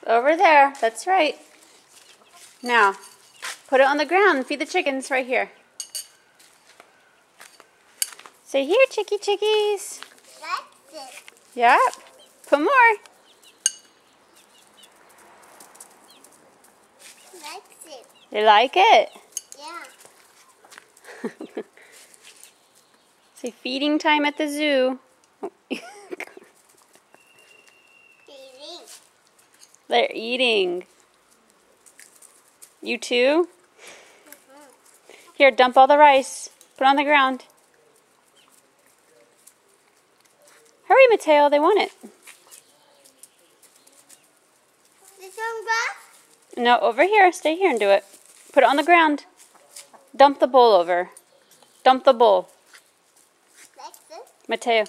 Over there. That's right. Now, put it on the ground and feed the chickens right here. Say here, chickies. That's it. Yep. Put more. That's it. They like it? Yeah. Say feeding time at the zoo. Eating. They're eating. You too? Here, dump all the rice. Put it on the ground. Hurry, Mateo. They want it. This one back? No, over here. Stay here and do it. Put it on the ground. Dump the bowl over. Dump the bowl. That's it. Mateo.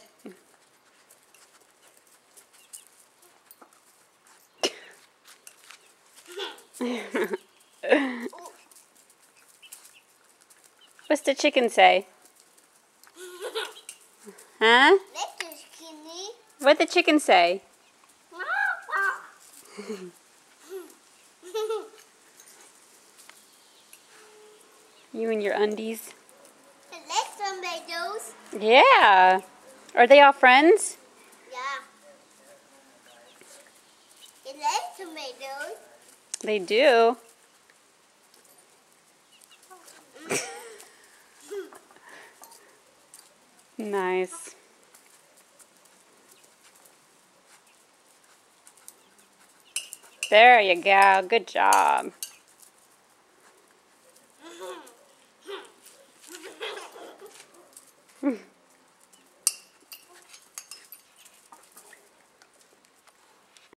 What's the chicken say? Huh? This is skinny. What'd the chicken say? You and your undies. And let's tomatoes. Yeah. Are they all friends? Yeah. It likes tomatoes. They do. Nice. There you go. Good job.